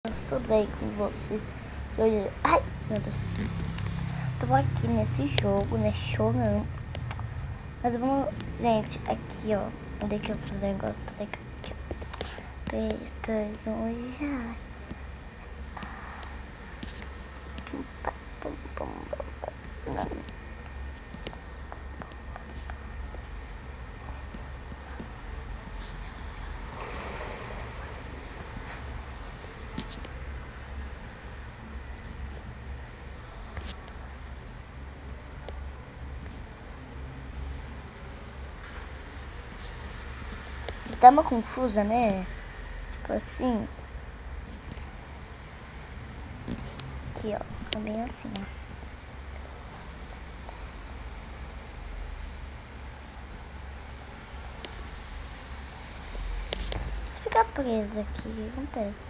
Tudo bem com vocês? Ai, meu Deus. Tô aqui nesse jogo, né? Chorando. Mas vamos... Gente, aqui, ó. Onde é que eu vou fazer o negócio? Aqui, ó. 3, 2, 1 e já. Dá uma confusa, né? Tipo assim. Aqui, ó. É bem assim, ó. Se ficar presa aqui, o que acontece?